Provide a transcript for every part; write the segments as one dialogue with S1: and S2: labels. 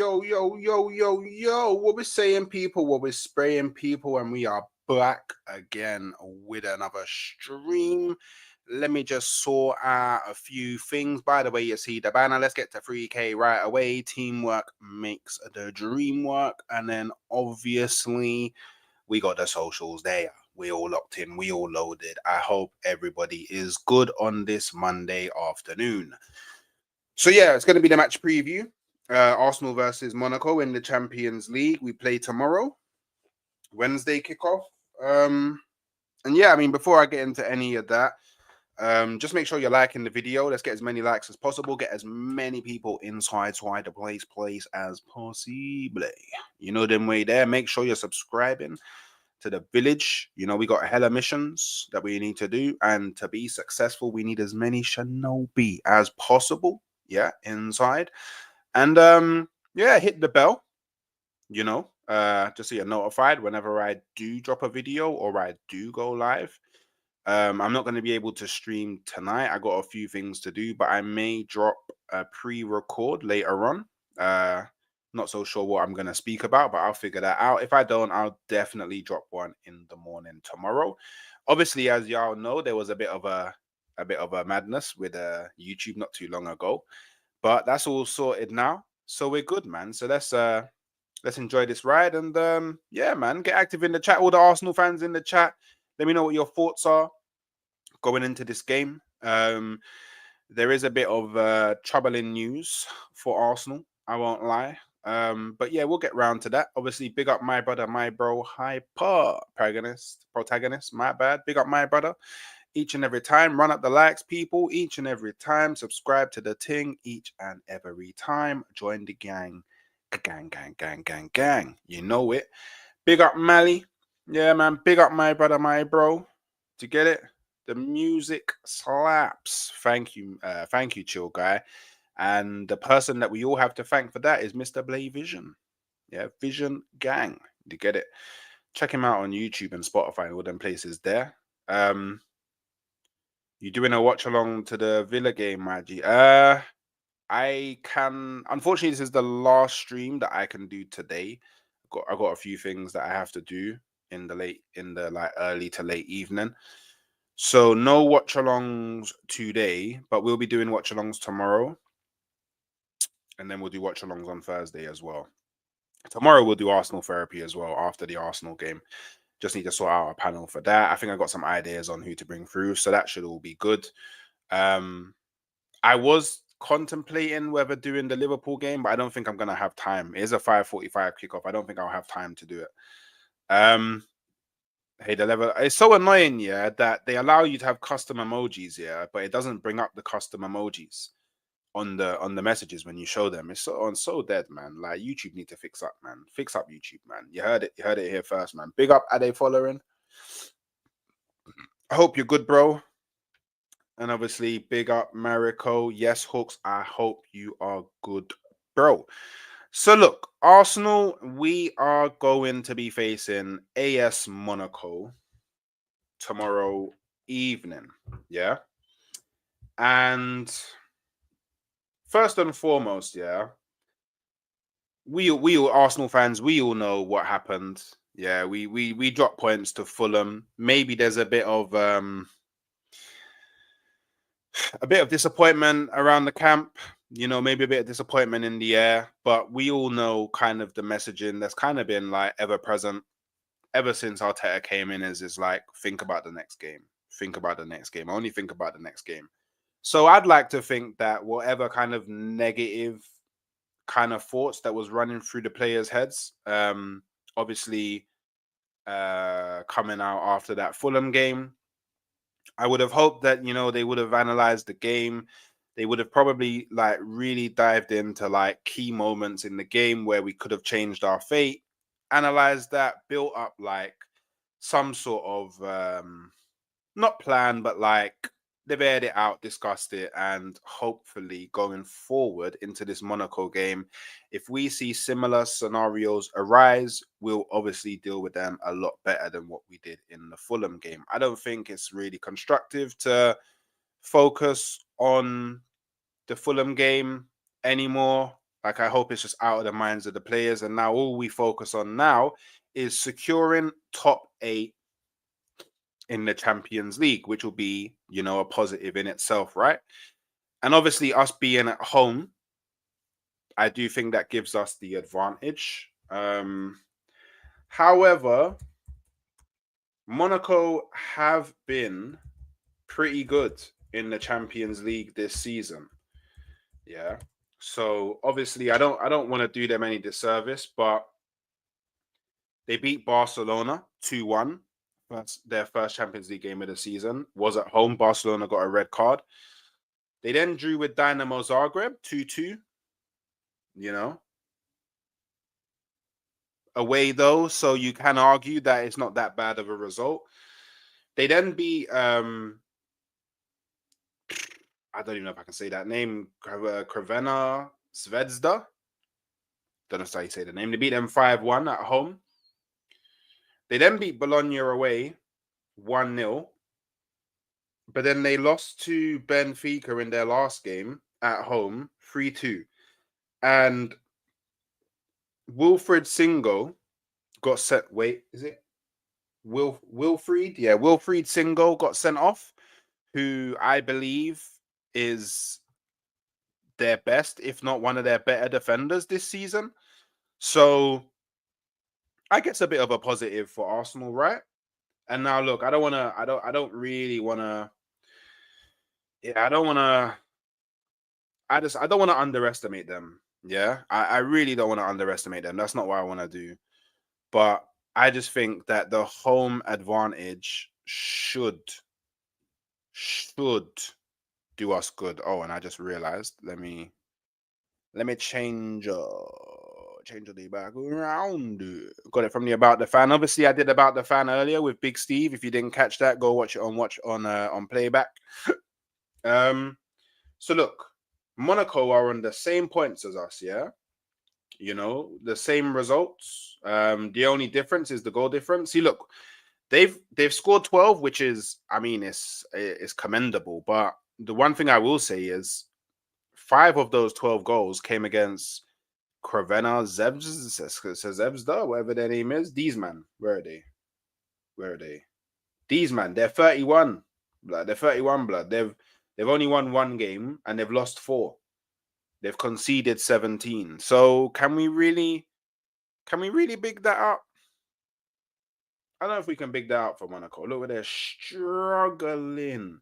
S1: Yo. What we're saying, people, what we're spraying, people, and we are back again with another stream. Let me just sort out a few things. By the way, you see the banner. Let's get to 3K right away. Teamwork makes the dream work. And then obviously, we got the socials there. We all locked in. We all loaded. I hope everybody is good on this Monday afternoon. So yeah, it's going to be the match preview. Arsenal versus Monaco in the Champions League. We play tomorrow, Wednesday kickoff. And yeah, I mean, before I get into any of that, just make sure you're liking the video. Let's get as many likes as possible. Get as many people inside the place as possible. You know them way there. Make sure you're subscribing to the village. You know, we got hella missions that we need to do. And to be successful, we need as many shinobi as possible. Yeah, inside. And yeah, hit the bell, you know, just so you're notified whenever I do drop a video or I do go live. I'm not going to be able to stream tonight. I got a few things to do, but I may drop a pre-record later on. Not so sure what I'm going to speak about, but I'll figure that out. If I don't, I'll definitely drop one in the morning tomorrow. Obviously, as y'all know, there was a bit of a madness with YouTube not too long ago. But that's all sorted now. So we're good, man. So let's enjoy this ride. And yeah, man, get active in the chat. All the Arsenal fans in the chat. Let me know what your thoughts are going into this game. There is a bit of troubling news for Arsenal, I won't lie. But yeah, we'll get round to that. Obviously, big up my brother, my bro, hyper protagonist, my bad. Big up my brother. Each and every time, run up the likes, people. Each and every time, subscribe to the ting. Each and every time, join the gang. Gang. You know it. Big up Mally. Yeah, man. Big up my brother, my bro. To get it, the music slaps. Thank you, chill guy. And the person that we all have to thank for that is Mr. Blay Vision. Yeah, Vision Gang. You get it. Check him out on YouTube and Spotify and all them places there. You doing a watch along to the Villa game, Maggie? I can. Unfortunately, this is the last stream that I can do today. I got a few things that I have to do in the like early to late evening. So no watch alongs today, but we'll be doing watch alongs tomorrow, and then we'll do watch alongs on Thursday as well. Tomorrow we'll do Arsenal therapy as well after the Arsenal game. Just need to sort out a panel for that. I think I got some ideas on who to bring through, so that should all be good. I was contemplating whether doing the Liverpool game, but I don't think I'm gonna have time. It is a 5:45 kickoff. I don't think I'll have time to do it. Hey, the level. It's so annoying, yeah, that they allow you to have custom emojis, yeah, but it doesn't bring up the custom emojis on the messages when you show them. It's so dead, man. Like YouTube need to fix up, man. Fix up YouTube, man. You heard it here first, man. Big up Ade following. I hope you're good, bro. And obviously, big up Mariko. Yes, Hooks. I hope you are good, bro. So look, Arsenal, we are going to be facing AS Monaco tomorrow evening. Yeah. And first and foremost, yeah, we all Arsenal fans, we all know what happened. Yeah, we dropped points to Fulham. Maybe there's a bit of disappointment around the camp. You know, maybe a bit of disappointment in the air, but we all know kind of the messaging that's kind of been like ever present ever since Arteta came in is like, think about the next game. Think about the next game. Only think about the next game. So I'd like to think that whatever kind of negative kind of thoughts that was running through the players' heads, obviously coming out after that Fulham game, I would have hoped that, you know, they would have analyzed the game. They would have probably like really dived into like key moments in the game where we could have changed our fate, analyzed that, built up like some sort of not plan, but like they've aired it out, discussed it, and hopefully going forward into this Monaco game, if we see similar scenarios arise, we'll obviously deal with them a lot better than what we did in the Fulham game. I don't think it's really constructive to focus on the Fulham game anymore. Like, I hope it's just out of the minds of the players. And now all we focus on now is securing top 8 in the Champions League, which will be, a positive in itself, right? And obviously, us being at home, I do think that gives us the advantage. However, Monaco have been pretty good in the Champions League this season. Yeah. So obviously I don't want to do them any disservice, but they beat Barcelona 2-1. That's their first Champions League game of the season. Was at home. Barcelona got a red card. They then drew with Dynamo Zagreb 2-2. Away though, so you can argue that it's not that bad of a result. They then beat I don't even know if I can say that name. Crvena Zvezda. Don't know how you say the name. They beat them 5-1 at home. They then beat Bologna away 1-0. But then they lost to Benfica in their last game at home 3-2. And Wilfred Singo got sent. Wait, is it Wilfried? Yeah, Wilfried Singo got sent off, who I believe is their best, if not one of their better defenders this season. So I guess a bit of a positive for Arsenal, right? And now look, I don't really wanna yeah, I don't wanna underestimate them. Yeah. I really don't want to underestimate them. That's not what I want to do. But I just think that the home advantage should do us good. Oh, and I just realized. Let me change the background. Got it from the About the Fan. Obviously, I did About the Fan earlier with Big Steve. If you didn't catch that, go watch it on playback. So look, Monaco are on the same points as us, yeah. The same results. The only difference is the goal difference. See, look, they've scored 12, which is, I mean, it's commendable. But the one thing I will say is 5 of those 12 goals came against Crvena Zvezda, whatever their name is. These man, where are they? Where are they? These man, they're 31. Blood. They're 31 blood. They've only won 1 game and they've lost 4. They've conceded 17. So can we really big that up? I don't know if we can big that up for Monaco. Look, they're struggling.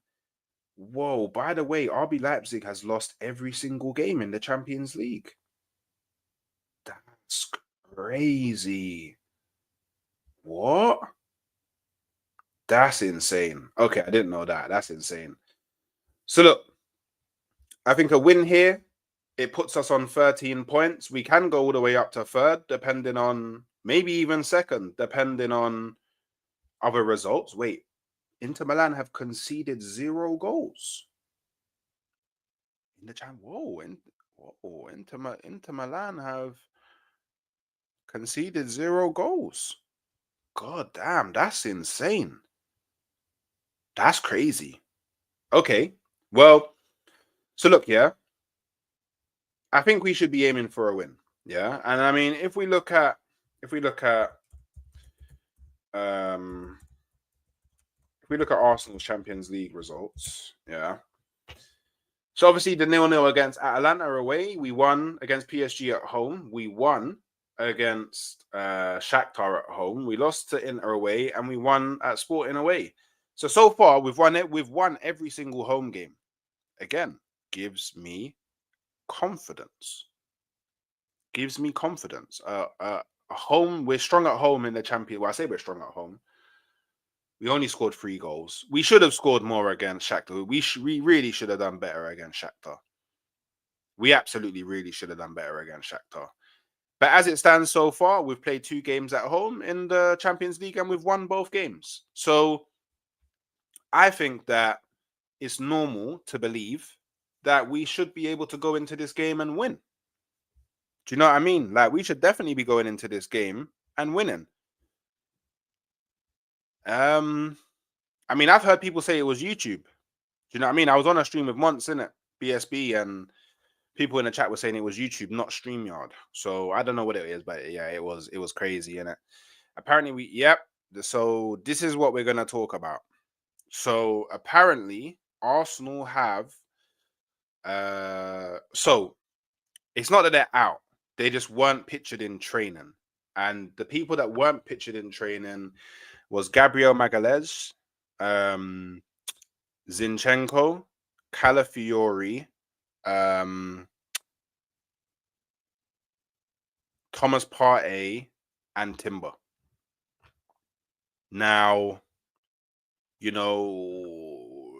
S1: Whoa, by the way, RB Leipzig has lost every single game in the Champions League. That's crazy. What? That's insane. Okay, I didn't know that. That's insane. So look, I think a win here, it puts us on 13 points. We can go all the way up to 3rd, depending on maybe even 2nd, depending on other results. Wait, Inter Milan have conceded 0 goals in the champ. Whoa, Inter Milan have conceded 0 goals. God damn, that's insane. That's crazy. Okay, well, so look, yeah, I think we should be aiming for a win. Yeah, and I mean, if we look at um Arsenal's Champions League results, yeah. So obviously the 0-0 against Atalanta away, we won against PSG at home, we won against Shakhtar at home, we lost to Inter away, and we won at Sporting away. So far we've won it. We've won every single home game. Again, gives me confidence. Gives me confidence. Home, we're strong at home in the Champions. Well, I say we're strong at home. We only scored 3 goals. We should have scored more against Shakhtar. We really should have done better against Shakhtar. We absolutely really should have done better against Shakhtar. But as it stands so far, we've played 2 games at home in the Champions League and we've won both games. So I think that it's normal to believe that we should be able to go into this game and win. Do you know what I mean? Like, we should definitely be going into this game and winning. I mean, I've heard people say it was YouTube. Do you know what I mean? I was on a stream with Monts, innit? BSB, and People in the chat were saying it was YouTube, not StreamYard. So I don't know what it is, but yeah, it was crazy, innit? Apparently so this is what we're gonna talk about. So apparently Arsenal have so it's not that they're out, they just weren't pictured in training. And the people that weren't pictured in training was Gabriel Magalhaes, um, Zinchenko, Calafiori, um, Thomas Partey, and Timber. Now, you know,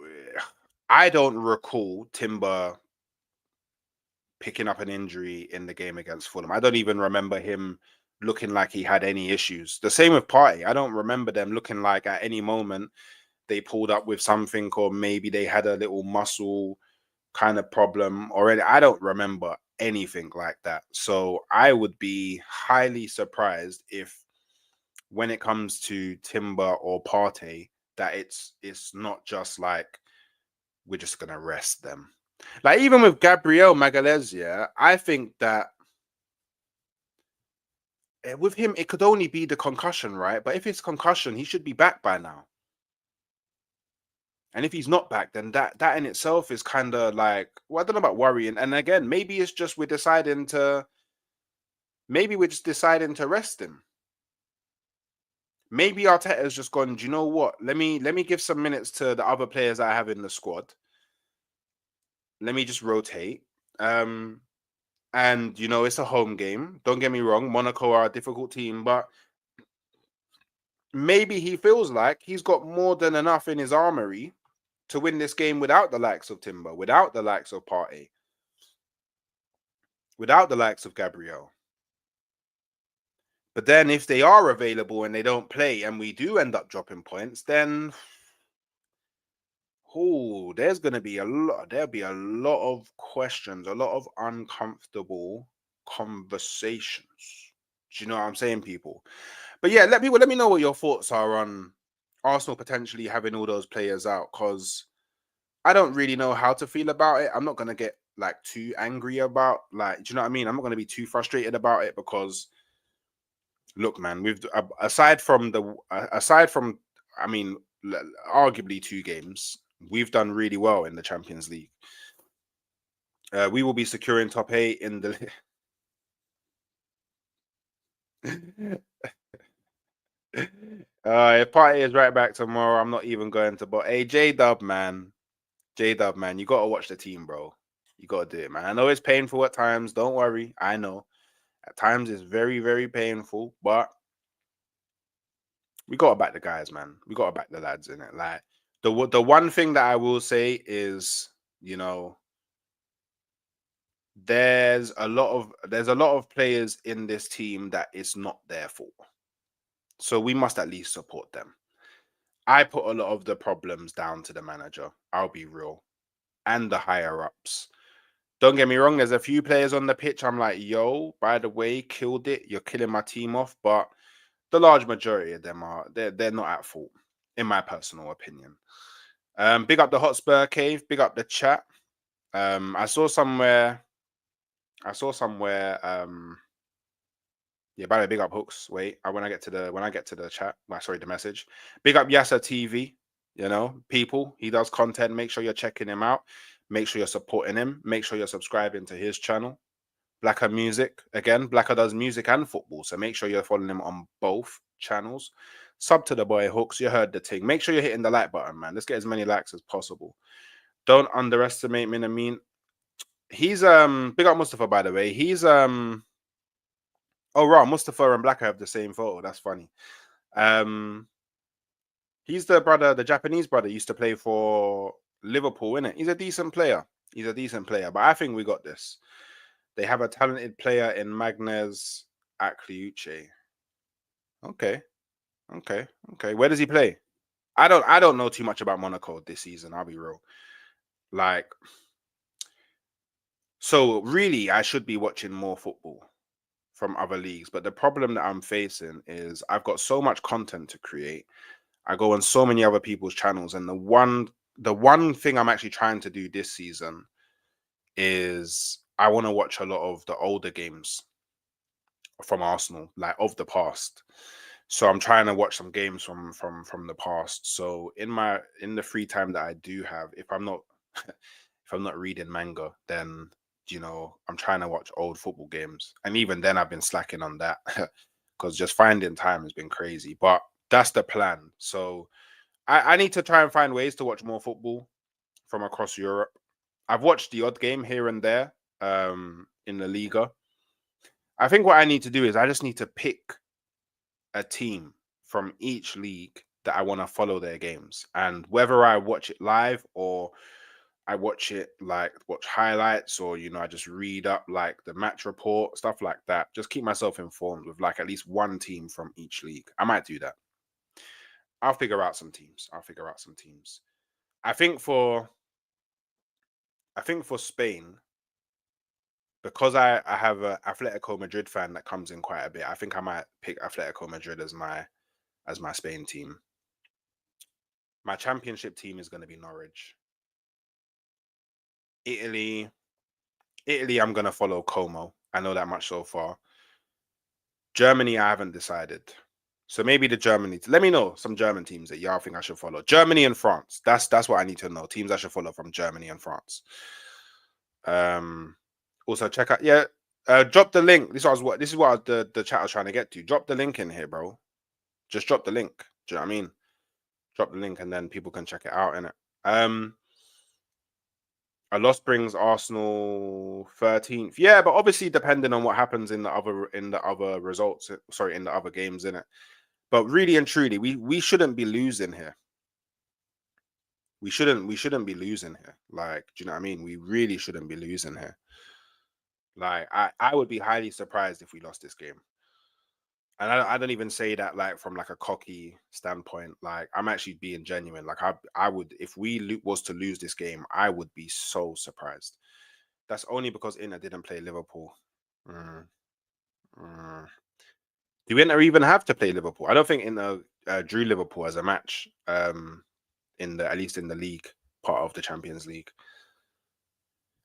S1: I don't recall Timber picking up an injury in the game against Fulham. I don't even remember him looking like he had any issues. The same with Partey. I don't remember them looking like at any moment they pulled up with something, or maybe they had a little muscle kind of problem already. I don't remember anything like that. So I would be highly surprised if, when it comes to Timber or Partey, that it's not just like we're just gonna rest them. Like even with Gabriel Magalhaes, yeah, I think that with him it could only be the concussion, right? But if it's concussion, he should be back by now. And if he's not back, then that in itself is kind of like, well, I don't know about worrying. And again, maybe it's just we're just deciding to rest him. Maybe Arteta's just gone, do you know what? Let me give some minutes to the other players I have in the squad. Let me just rotate. And it's a home game. Don't get me wrong, Monaco are a difficult team, but maybe he feels like he's got more than enough in his armory to win this game without the likes of Timber, without the likes of Partey, without the likes of Gabriel. But then if they are available and they don't play and we do end up dropping points, then there'll be a lot of questions, a lot of uncomfortable conversations. Do you know what I'm saying, people? But yeah, let me know what your thoughts are on Arsenal potentially having all those players out, because I don't really know how to feel about it. I'm not gonna get like too angry about, like, do you know what I mean? I'm not gonna be too frustrated about it, because look, man, we've aside from I mean, arguably 2 games, we've done really well in the Champions League. We will be securing top 8 in the. If Partey is right back tomorrow, I'm not even going to. But hey, J Dub, man, you gotta watch the team, bro. You gotta do it, man. I know it's painful at times. Don't worry, I know at times it's very, very painful, but we gotta back the guys, man. We gotta back the lads in it. Like the one thing that I will say is, there's a lot of players in this team that it's not their fault. So we must at least support them. I put a lot of the problems down to the manager. I'll be real. And the higher ups. Don't get me wrong, there's a few players on the pitch I'm like, yo, by the way, killed it. You're killing my team off. But the large majority of them they're not at fault, in my personal opinion. Big up the Hotspur Cave, big up the chat. I saw somewhere, yeah, by the way, big up Hooks. Wait, when I get to the chat, sorry, the message. Big up Yasa TV. People, he does content. Make sure you're checking him out. Make sure you're supporting him. Make sure you're subscribing to his channel. Blacker Music. Again, Blacker does music and football. So make sure you're following him on both channels. Sub to the boy Hooks. You heard the thing. Make sure you're hitting the like button, man. Let's get as many likes as possible. Don't underestimate Minamin. He's big up Mustafa, by the way. He's oh right, Mustafa and Blacker have the same photo. That's funny. He's the Japanese brother, used to play for Liverpool, innit? He's a decent player. But I think we got this. They have a talented player in Magnez Akliuche. Okay. Where does he play? I don't know too much about Monaco this season. I'll be real. So really, I should be watching more football from other leagues. But the problem that I'm facing is I've got so much content to create. I go on so many other people's channels, and the one thing I'm actually trying to do this season is I want to watch a lot of the older games from Arsenal, like of the past. So I'm trying to watch some games from the past. So in the free time that I do have, if I'm not if I'm not reading manga, then I'm trying to watch old football games. And even then I've been slacking on that because just finding time has been crazy. But that's the plan. So I need to try and find ways to watch more football from across Europe. I've watched the odd game here and there in the Liga. I think what I need to do is I just need to pick a team from each league that I want to follow their games. And whether I watch it live or I watch it watch highlights or I just read up like the match report, stuff like that. Just keep myself informed with like at least one team from each league. I might do that. I'll figure out some teams. I think for Spain, because I have a Atletico Madrid fan that comes in quite a bit, I think I might pick Atletico Madrid as my Spain team. My championship team is going to be Norwich. Italy, I'm going to follow Como. I know that much so far. Germany, I haven't decided. So maybe the Germany. Let me know some German teams that y'all think I should follow. Germany and France. That's what I need to know. Teams I should follow from Germany and France. Also check out. Yeah. Drop the link. This is what the chat was trying to get to. Drop the link in here, bro. Just drop the link. Do you know what I mean? Drop the link and then people can check it out, innit? A loss brings Arsenal 13th. Yeah, but obviously depending on what happens in the other results, in the other games, innit? But really and truly, we shouldn't be losing here. We shouldn't be losing here. Like, do you know what I mean? We really shouldn't be losing here. Like, I would be highly surprised if we lost this game. And I don't even say that like from like a cocky standpoint. Like I'm actually being genuine. Like I would, if we was to lose this game, I would be so surprised. That's only because Inter didn't play Liverpool. Mm, mm. Do Inter even have to play Liverpool? I don't think Inter drew Liverpool as a match. At least in the league part of the Champions League.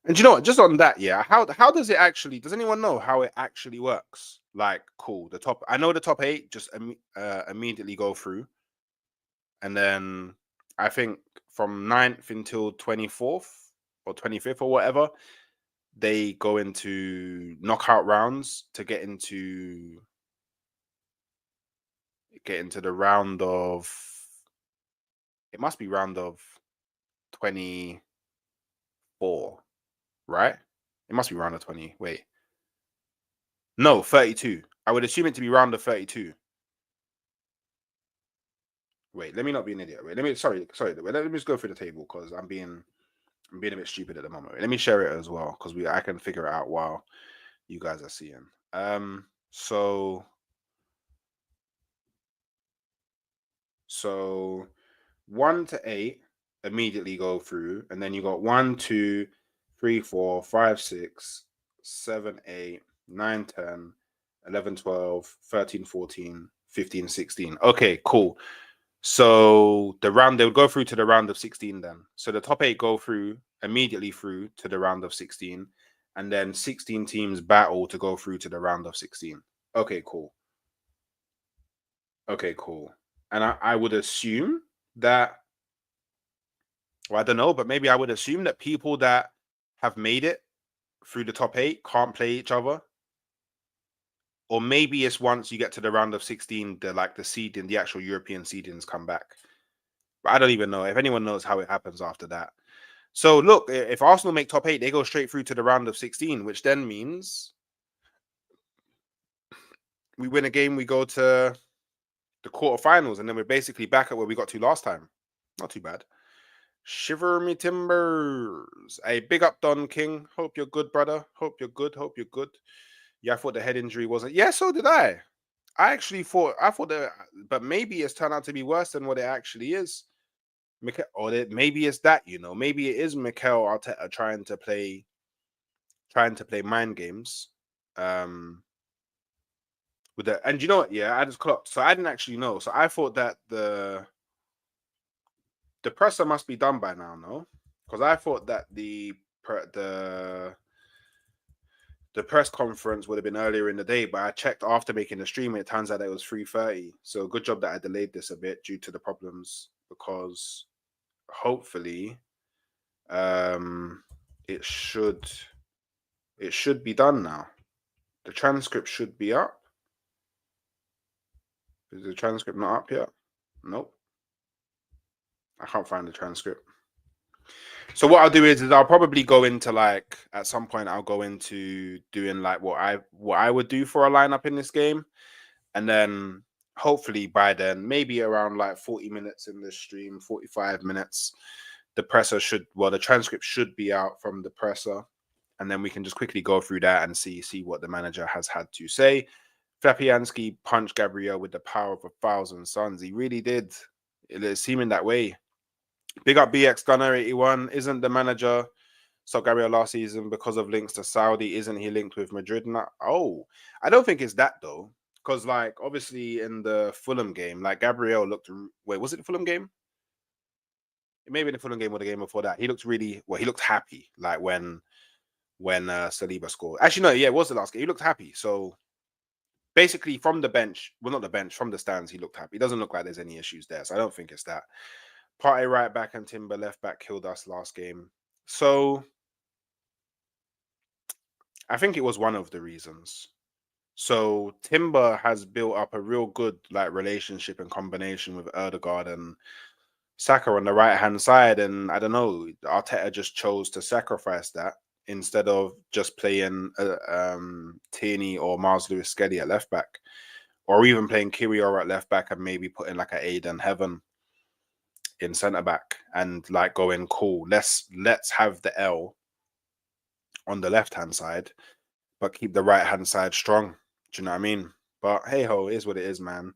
S1: And you know what? Just on that, yeah. How does it actually? Does anyone know how it actually works? Like, cool. I know the top 8 just immediately go through, and then I think from 9th until 24th or 25th or whatever, they go into knockout rounds to get into the round of. It must be round of 24, right? It must be round of 20. Wait. No, 32. I would assume it to be round of 32. Wait, let me not be an idiot. Wait, sorry. Wait, let me just go through the table because I'm being a bit stupid at the moment. Wait, let me share it as well because I can figure it out while you guys are seeing. So 1 to 8 immediately go through, and then you got 1, 2, 3, 4, 5, 6, 7, 8, 9, 10, 11, 12, 13, 14, 15, 16. Okay, cool. So they would go through to the round of 16 then. So the top 8 go through immediately through to the round of 16, and then 16 teams battle to go through to the round of 16. Okay, cool. And I would assume that, well, I don't know, but maybe I would assume that people that have made it through the top 8 can't play each other. Or maybe it's once you get to the round of 16, the seeding, the actual European seedings come back. But I don't even know if anyone knows how it happens after that. So look, if Arsenal make top 8, they go straight through to the round of 16, which then means we win a game, we go to the quarterfinals, and then we're basically back at where we got to last time. Not too bad. Shiver me timbers. Hey, big up Don King. Hope you're good, brother. Hope you're good. Yeah, I thought the head injury wasn't. Yeah, so did I. I thought that, but maybe it's turned out to be worse than what it actually is. Maybe it's that, maybe it is Mikel Arteta trying to play mind games. With that, and you know what? Yeah, I just clocked. So I didn't actually know. So I thought that the presser must be done by now, no? Because I thought that the The press conference would have been earlier in the day, but I checked after making the stream. It turns out that it was 3:30. So good job that I delayed this a bit due to the problems, because hopefully um it should be done now. The transcript should be up. Is the transcript not up yet? Nope. I can't find the transcript. So what I'll do is I'll probably go into, like, at some point I'll go into doing like what I would do for a lineup in this game. And then hopefully by then, maybe around like 40 minutes in the stream, 45 minutes, the transcript should be out from the presser. And then we can just quickly go through that and see what the manager has had to say. Fabianski punched Gabriel with the power of 1,000 suns. He really did. It's seeming that way. Big up BX Gunner 81. Isn't the manager stopped Gabriel last season because of links to Saudi? Isn't he linked with Madrid now? Oh, I don't think it's that though. Because, like, obviously in the Fulham game, like, Gabriel looked. Wait, was it the Fulham game? It may be the Fulham game or the game before that. He looked really well. He looked happy, like when Saliba scored. Actually, no, yeah, it was the last game. He looked happy. So basically, from the bench, well, not the bench, from the stands, he looked happy. It doesn't look like there's any issues there. So I don't think it's that. Partey right back and Timber left back killed us last game. So I think it was one of the reasons. So Timber has built up a real good, like, relationship and combination with Erdegaard and Saka on the right hand side, and I don't know, Arteta just chose to sacrifice that instead of just playing Tierney or Miles Lewis Skelly at left back, or even playing Kirior at left back and maybe putting like an Aiden Heaven in centre back and like going, cool, let's have the L on the left hand side, but keep the right hand side strong. Do you know what I mean? But hey ho, it is what it is, man.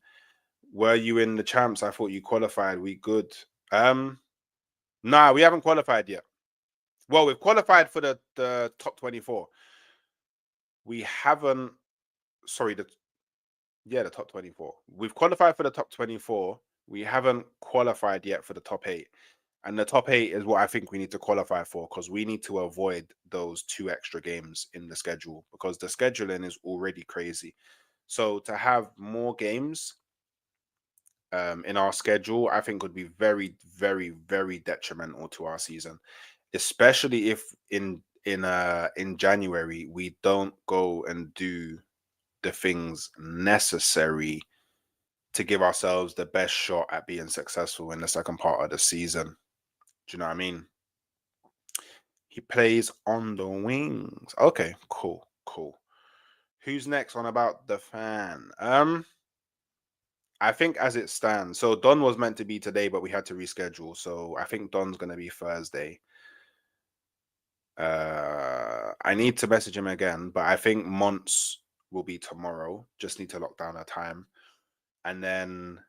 S1: Were you in the champs? I thought you qualified. We good. Nah, we haven't qualified yet. Well, we've qualified for the top 24. We haven't. Sorry, the top 24. We've qualified for the top 24. We haven't qualified yet for the top 8. And the top 8 is what I think we need to qualify for, because we need to avoid those 2 extra games in the schedule, because the scheduling is already crazy. So to have more games in our schedule, I think would be very, very, very detrimental to our season, especially if in January we don't go and do the things necessary to give ourselves the best shot at being successful in the second part of the season. Do you know what I mean? He plays on the wings. Okay, cool. Who's next on About the Fan? I think as it stands, so Don was meant to be today, but we had to reschedule. So I think Don's gonna be Thursday. I need to message him again, but I think Monts will be tomorrow. Just need to lock down a time. And then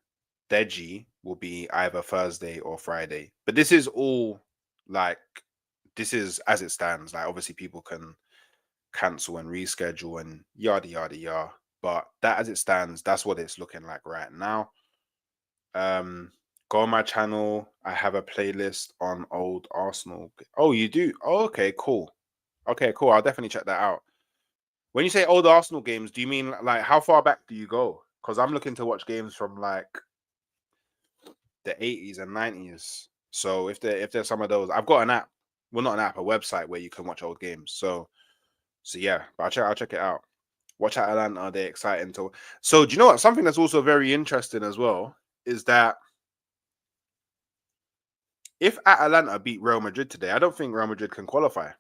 S1: Deji will be either Thursday or Friday. But this is all, like, this is as it stands. Like, obviously people can cancel and reschedule and yada yada yada. But that as it stands, that's what it's looking like right now. Go on my channel. I have a playlist on old Arsenal. Oh, you do? Oh, okay, cool. Okay, cool. I'll definitely check that out. When you say old Arsenal games, do you mean like how far back do you go? Because I'm looking to watch games from like the 80s and 90s. So if there's some of those, I've got an app. Well, not an app, a website where you can watch old games. So yeah, but I'll check it out. Watch out Atlanta, they're exciting to. So do you know what? Something that's also very interesting as well is that if Atalanta beat Real Madrid today, I don't think Real Madrid can qualify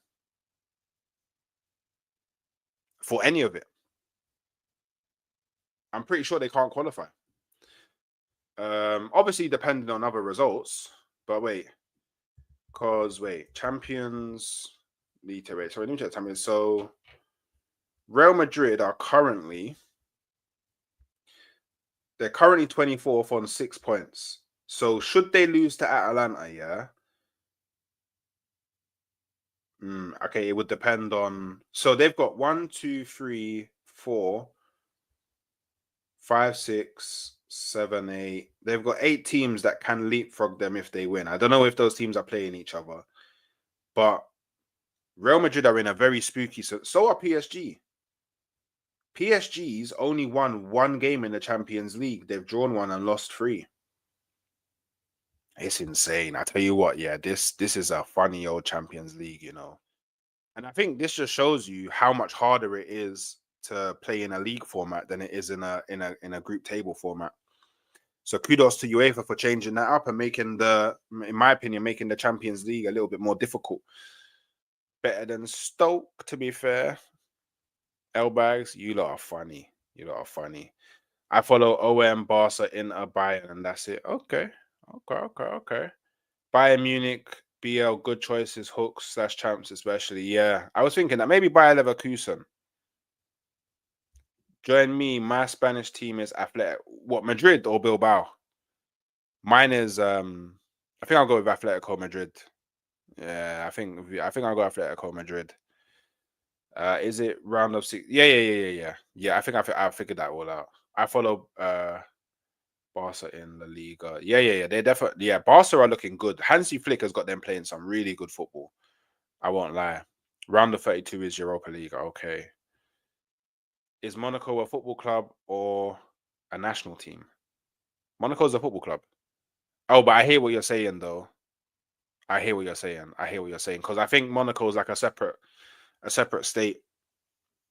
S1: for any of it. I'm pretty sure they can't qualify. Obviously depending on other results, but Champions League. Wait, sorry, let me check Champions. So Real Madrid are currently 24th on 6 points. So should they lose to Atalanta, yeah. Okay, it would depend on. So they've got 1, 2, 3, 4, 5, 6, 7, 8. They've got 8 teams that can leapfrog them if they win. I don't know if those teams are playing each other, but Real Madrid are in a very spooky. So are PSG. PSG's only won one game in the Champions League. They've drawn one and lost three. It's insane. I tell you what, yeah, this is a funny old Champions League, you know. And I think this just shows you how much harder it is to play in a league format than it is in a group table format. So kudos to UEFA for changing that up and making in my opinion, making the Champions League a little bit more difficult. Better than Stoke, to be fair. L bags, you lot are funny. You lot are funny. I follow OM, Barca, Inter, Bayern, and that's it. Okay. Okay. Bayern Munich, BL, good choices, hooks / champs, especially. Yeah. I was thinking that maybe Bayer Leverkusen. Join me. My Spanish team is Athletic. What, Madrid or Bilbao? Mine is I think I'll go with Atletico Madrid. Yeah, I think I'll go Atletico Madrid. Is it round of six? Yeah. Yeah, I figured that all out. I follow Barca in the Liga. Yeah. They're definitely Barca are looking good. Hansi Flick has got them playing some really good football. I won't lie. Round of 32 is Europa League. Okay. Is Monaco a football club or a national team? Monaco's a football club. Oh, but I hear what you're saying though. I hear what you're saying. Because I think Monaco is like a separate state.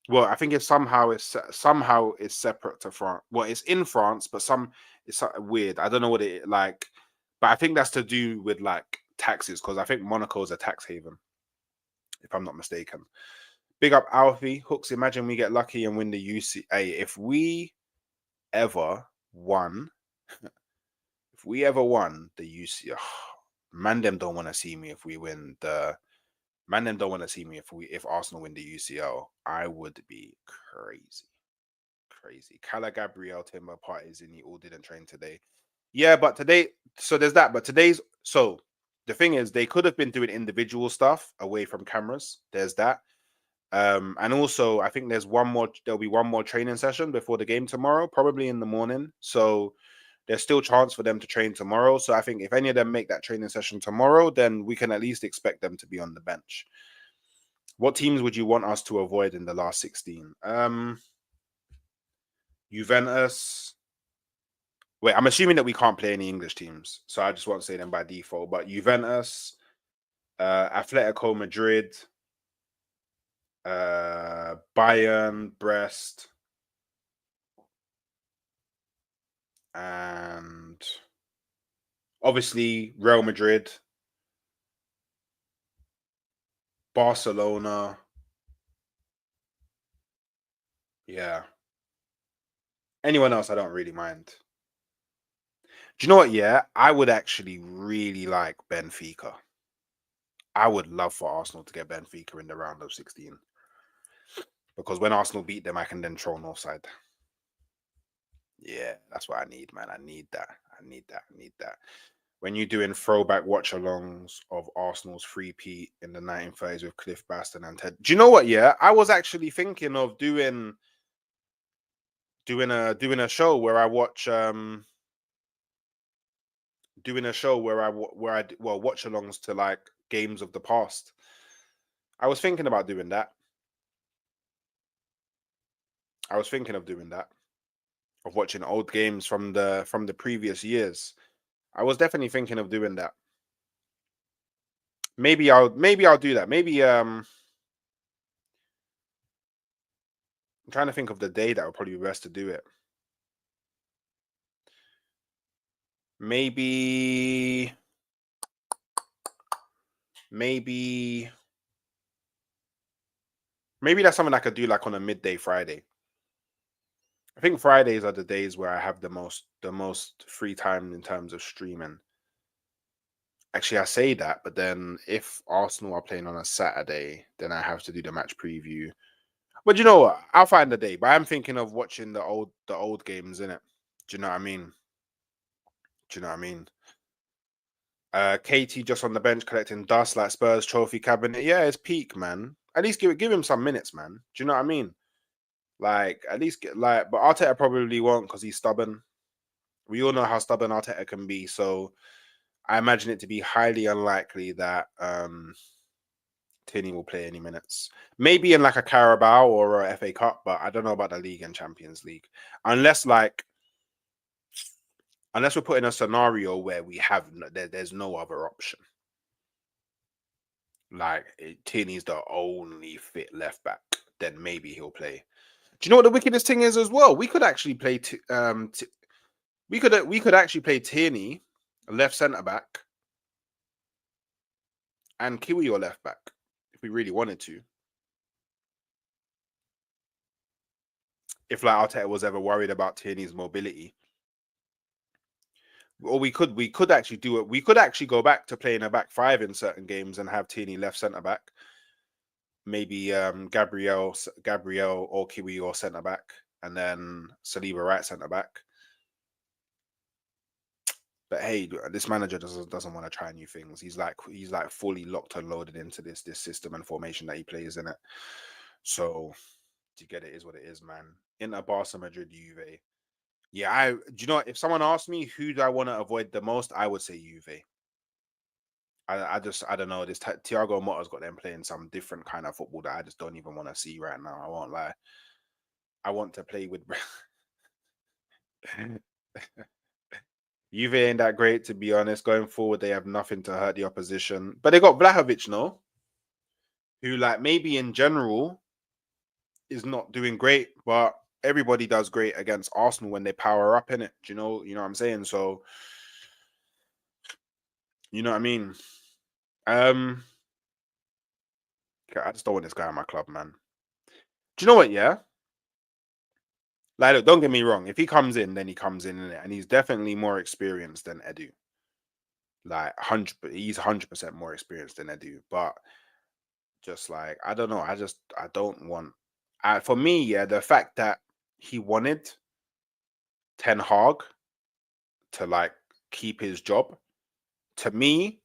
S1: Well, I think somehow it's separate to France. Well, it's in France, but it's weird. I don't know what it like, but I think that's to do with like taxes because I think Monaco is a tax haven, if I'm not mistaken. Big up Alfie Hooks. Imagine we get lucky and win the UCA. If we ever won, the UCA, man, them don't want to see me if we win the. Man, them don't want to see me if Arsenal win the UCL. I would be crazy. Cala Gabriel Timber parties and he all didn't train today. Yeah, but today, so there's that. But the thing is, they could have been doing individual stuff away from cameras. There's that. And also, I think there'll be one more training session before the game tomorrow, probably in the morning. So there's still chance for them to train tomorrow. So I think if any of them make that training session tomorrow, then we can at least expect them to be on the bench. What teams would you want us to avoid in the last 16? Juventus. Wait, I'm assuming that we can't play any English teams, so I just won't say them by default. But Juventus, Atletico Madrid, Bayern, Brest, and obviously Real Madrid, Barcelona. Yeah. Anyone else, I don't really mind. Do you know what? Yeah, I would actually really like Benfica. I would love for Arsenal to get Benfica in the round of 16 because when Arsenal beat them, I can then troll Northside. Yeah, that's what I need, man. I need that. When you're doing throwback watch alongs of Arsenal's 3-peat in the 1930s with Cliff Baston and Ted. Do you know what? Yeah, I was actually thinking of doing a show where I watch watch alongs to like games of the past. I was thinking about doing that. Of watching old games from the previous years. I was definitely thinking of doing that. Maybe I'll do that. Maybe I'm trying to think of the day that would probably be best to do it. Maybe that's something I could do like on a midday Friday. I think Fridays are the days where I have the most free time in terms of streaming. Actually, I say that, but then if Arsenal are playing on a Saturday, then I have to do the match preview. But you know what? I'll find the day. But I'm thinking of watching the old games, innit? Do you know what I mean? Katie just on the bench collecting dust like Spurs trophy cabinet. Yeah, it's peak, man. At least give him some minutes, man. Do you know what I mean? Like, at least but Arteta probably won't because he's stubborn. We all know how stubborn Arteta can be, so I imagine it to be highly unlikely that Tierney will play any minutes. Maybe in like a Carabao or a FA Cup, but I don't know about the league and Champions League. Unless we're put in a scenario where there's no other option. Like Tierney's the only fit left back, then maybe he'll play. Do you know what the wickedest thing is as well? We could actually play. We could actually play Tierney, left centre back, and Kiwi or left back if we really wanted to. If like Arteta was ever worried about Tierney's mobility, or we could actually do it. We could actually go back to playing a back five in certain games and have Tierney left centre back. Maybe Gabriel or Kiwi or centre back, and then Saliba right centre back. But hey, this manager doesn't want to try new things. He's like fully locked and loaded into this system and formation that he plays in it. So to get it is what it is, man. Inter, Barca, Madrid, Juve. Yeah, do you know what? If someone asked me who do I want to avoid the most, I would say Juve. I don't know. This Thiago Motta's got them playing some different kind of football that I just don't even want to see right now. I won't lie. I want to play with. Juve ain't that great, to be honest. Going forward, they have nothing to hurt the opposition. But they got Vlahovic, no? Who, like, maybe in general is not doing great, but everybody does great against Arsenal when they power up in it. Do you know what I'm saying? So, you know what I mean? I just don't want this guy in my club, man. Do you know what? Yeah, like, look, don't get me wrong. If he comes in, then he comes in, and he's definitely more experienced than Edu. Like 100% more experienced than Edu. But just like I don't know, I don't want. For me, yeah, the fact that he wanted Ten Hag to like keep his job, to me,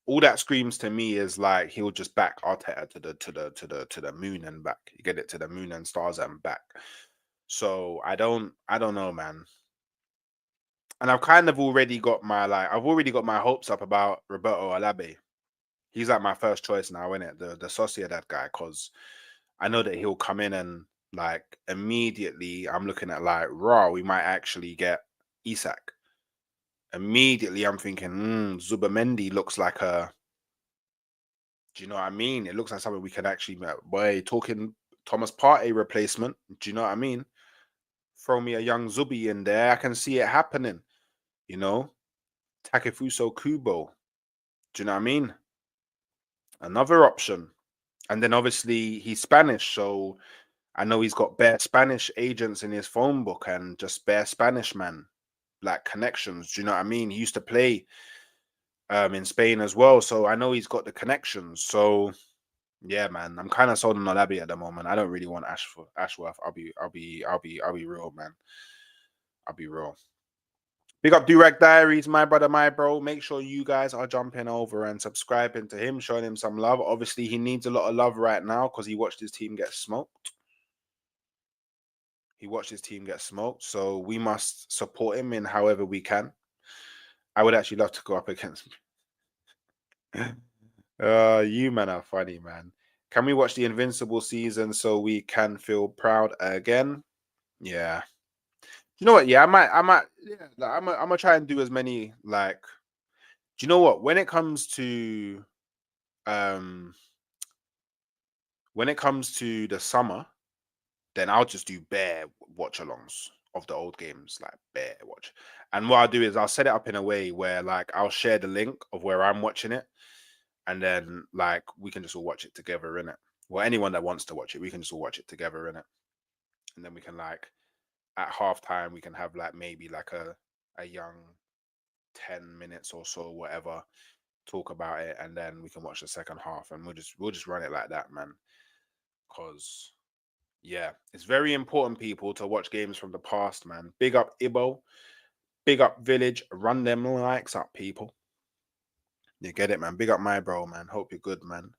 S1: all that screams to me is like he'll just back Arteta to the moon and back. You get it, to the moon and stars and back. So I don't know, man. And I've kind of already got my hopes up about Roberto Alabe. He's like my first choice now, isn't it? The Sociedad guy, because I know that he'll come in and like immediately I'm looking at like raw, we might actually get Isak. Immediately I'm thinking, Zubamendi looks like do you know what I mean? It looks like something we can actually, boy, talking Thomas Partey replacement. Do you know what I mean? Throw me a young Zubi in there. I can see it happening, you know? Takefuso Kubo. Do you know what I mean? Another option. And then obviously he's Spanish, so I know he's got bare Spanish agents in his phone book and just bare Spanish, man. Like connections. Do you know what I mean? He used to play in Spain as well, so I know he's got the connections. So yeah, man, I'm kind of sold on Alabi at the moment. I don't really want Ashworth. I'll be real, man. I'll be real. Big up Durag Diaries, my brother, my bro. Make sure you guys are jumping over and subscribing to him, showing him some love. Obviously, he needs a lot of love right now because he watched his team get smoked. So we must support him in however we can. I would actually love to go up against him. You man are funny, man. Can we watch the Invincible season so we can feel proud again? Yeah. You know what? Yeah, I might. Yeah, like, I'm gonna try and do as many. Like, do you know what? When it comes to the summer, then I'll just do bare watch-alongs of the old games, like bare watch. And what I'll do is I'll set it up in a way where like I'll share the link of where I'm watching it, and then like we can just all watch it together in it. Well, anyone that wants to watch it, we can just all watch it together in it, and then we can like at halftime we can have like maybe like a young 10 minutes or so, whatever, talk about it, and then we can watch the second half, and we'll just run it like that, man. Because yeah, it's very important, people, to watch games from the past, man. Big up Ibo, big up Village, run them likes up, people. You get it, man. Big up my bro, man. Hope you're good, man.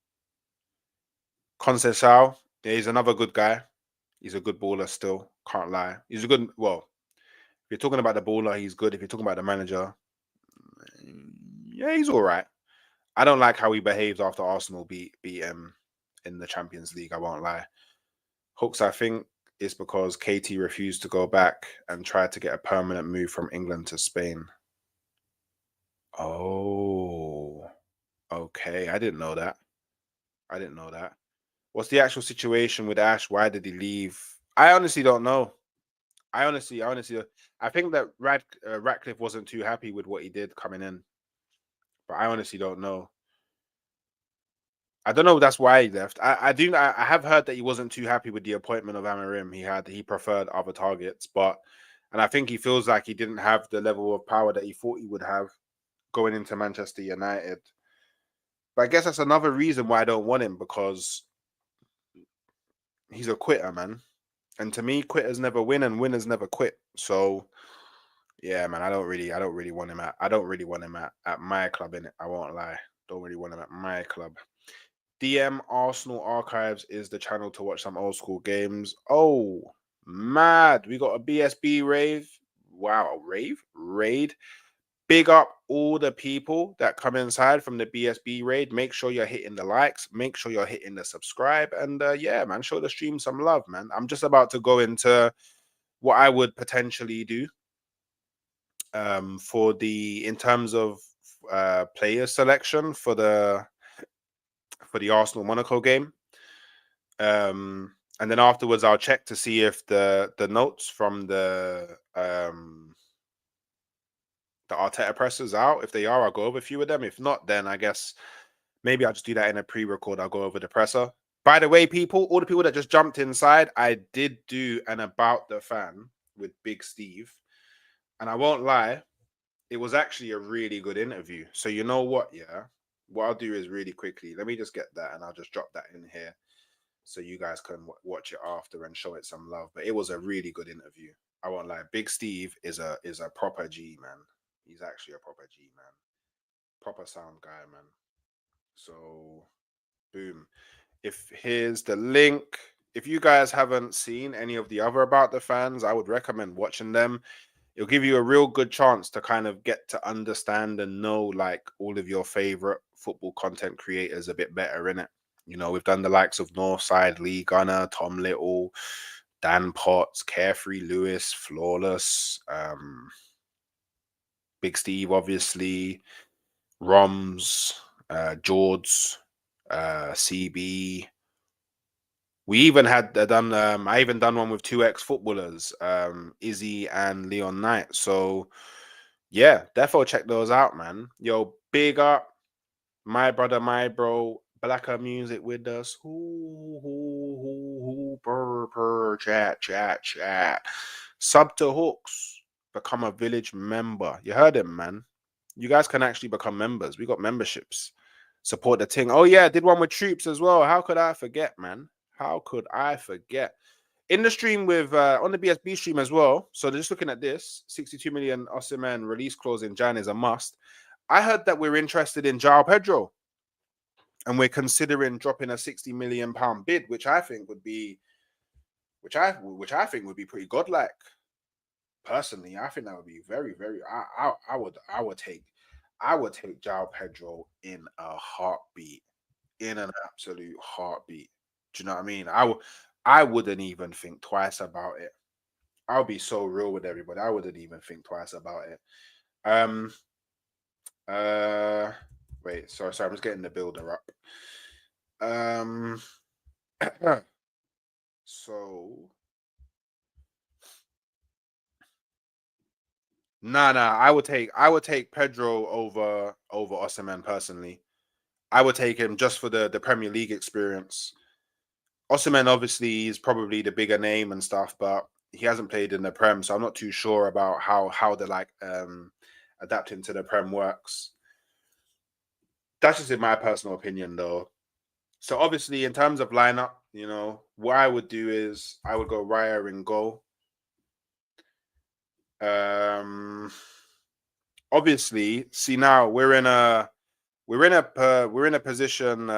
S1: Conceição, yeah, he's another good guy. He's a good baller still. Can't lie. He's a good. Well, if you're talking about the baller, he's good. If you're talking about the manager, yeah, he's all right. I don't like how he behaves after Arsenal beat him in the Champions League. I won't lie. Hooks, I think it's because Katie refused to go back and tried to get a permanent move from England to Spain. Oh, okay. I didn't know that. I didn't know that. What's the actual situation with Ash? Why did he leave? I honestly don't know. I honestly, I think that Ratcliffe wasn't too happy with what he did coming in, but I honestly don't know. I don't know. That's why he left. I have heard that he wasn't too happy with the appointment of Amarim. He preferred other targets, and I think he feels like he didn't have the level of power that he thought he would have going into Manchester United. But I guess that's another reason why I don't want him, because he's a quitter, man. And to me, quitters never win and winners never quit. So yeah, man, I don't really want him at my club, in it. I won't lie. Don't really want him at my club. DM Arsenal Archives is the channel to watch some old school games. Oh, mad. We got a BSB rave. Wow, raid. Big up all the people that come inside from the BSB raid. Make sure you're hitting the likes. Make sure you're hitting the subscribe. And yeah, man, show the stream some love, man. I'm just about to go into what I would potentially do in terms of player selection for the Arsenal Monaco game. And then afterwards I'll check to see if the notes from the Arteta pressers out. If they are, I'll go over a few of them. If not, then I guess maybe I'll just do that in a pre-record. I'll go over the presser. By the way, people, all the people that just jumped inside, I did do an About the Fan with Big Steve. And I won't lie, it was actually a really good interview. So you know what, yeah? What I'll do is really quickly, let me just get that and I'll just drop that in here so you guys can watch it after and show it some love. But it was a really good interview. I won't lie. Big Steve is a proper G, man. He's actually a proper G, man. Proper sound guy, man. So, boom. If here's the link. If you guys haven't seen any of the other About the Fans, I would recommend watching them. It'll give you a real good chance to kind of get to understand and know like all of your favorite football content creators a bit better, innit? You know, we've done the likes of Northside, Lee Gunner, Tom Little, Dan Potts, Carefree Lewis, Flawless, Big Steve, obviously, Roms, George, CB. We even had done. I even done one with two ex-footballers, Izzy and Leon Knight. So yeah, definitely check those out, man. Yo, big up, my brother, my bro, Blacker Music with us. Chat. Sub to Hooks, become a village member. You heard him, man. You guys can actually become members. We got memberships. Support the ting. Oh yeah, did one with Troops as well. How could I forget, man? How could I forget? In the stream with on the BSB stream as well. So just looking at this, 62 million Osimhen release clause in Jan is a must. I heard that we're interested in João Pedro, and we're considering dropping a 60 million pound bid, which I think would be, which I think would be pretty godlike. Personally, I think that would be very, very. I would take João Pedro in a heartbeat, in an absolute heartbeat. Do you know what I mean? I wouldn't even think twice about it. I'll be so real with everybody. I wouldn't even think twice about it. Um wait, sorry, I'm just getting the builder up. So I would take Pedro over Osimhen personally. I would take him just for the Premier League experience. Osimhen obviously is probably the bigger name and stuff, but he hasn't played in the Prem, so I'm not too sure about how the like adapting to the Prem works. That's just in my personal opinion, though. So obviously, in terms of lineup, you know, what I would do is I would go Raya in goal. Obviously, see now we're in a position.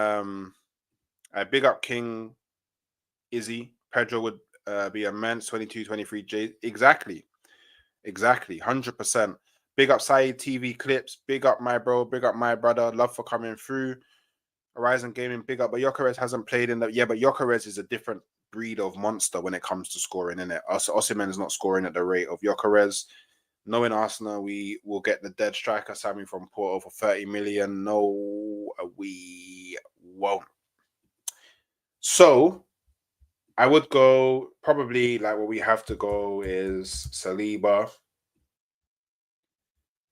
S1: Big up King Izzy. Pedro would be immense. 22, 23 J. Exactly. 100%. Big up Saeed TV Clips. Big up my bro. Big up my brother. Love for coming through. Horizon Gaming, big up. But Gyökeres hasn't played in the... Yeah, but Gyökeres is a different breed of monster when it comes to scoring, innit? Osimhen's not scoring at the rate of Gyökeres. Knowing Arsenal, we will get the dead striker Sammy from Porto for 30 million. No, we won't. So I would go probably like what we have to go is Saliba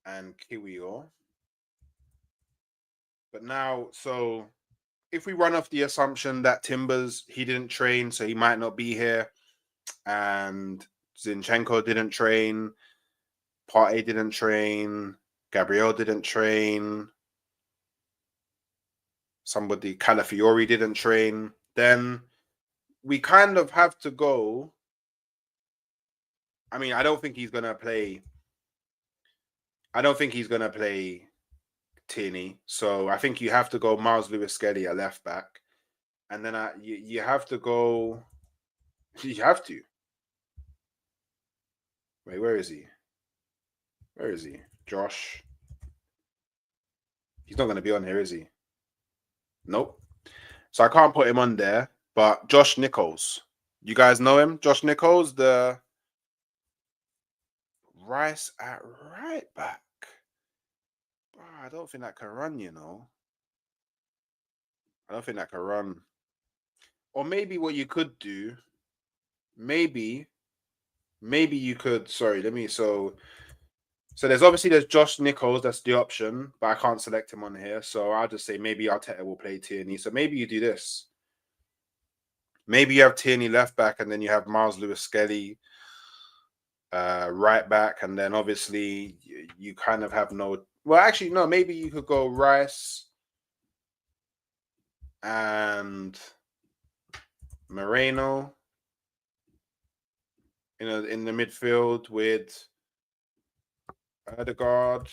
S1: and Kiwior. But now, so if we run off the assumption that Timbers, he didn't train, so he might not be here, and Zinchenko didn't train, Partey didn't train, Gabriel didn't train, somebody, Calafiori didn't train, then we kind of have to go. I mean, I don't think he's going to play. I don't think he's going to play Tierney. So I think you have to go Miles Lewis-Skelly at left back. And then you have to go. You have to. Wait, where is he? Where is he? Josh. He's not going to be on here, is he? Nope. So I can't put him on there. But Josh Nichols. You guys know him? Josh Nichols, the Rice at right back. Oh, I don't think that can run, you know. I don't think that can run. Or maybe what you could do, maybe you could, sorry, so there's Josh Nichols, that's the option, but I can't select him on here. So I'll just say maybe Arteta will play Tierney. So maybe you do this. Maybe you have Tierney left back and then you have Miles Lewis-Skelly right back. And then obviously you kind of have no... Well, actually, no, maybe you could go Rice and Moreno in the midfield with Odegaard,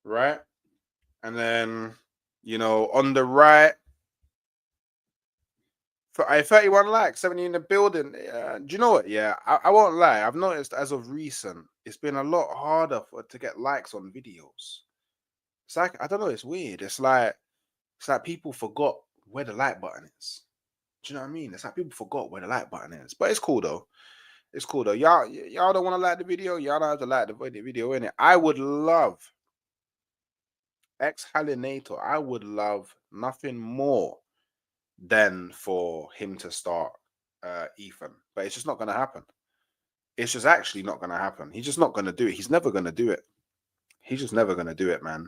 S1: right? And then, on the right, 31 likes, 70 in the building. Do you know what? Yeah, I won't lie. I've noticed as of recent, it's been a lot harder to get likes on videos. It's like, I don't know, it's weird. It's like people forgot where the like button is. Do you know what I mean? It's like people forgot where the like button is. But it's cool though. It's cool though. Y'all don't want to like the video. Y'all don't have to like the video, innit? I would love ex-Halinator. I would love nothing more than for him to start Ethan. But it's just not going to happen. It's just actually not going to happen. He's just not going to do it. He's never going to do it. He's just never going to do it, man.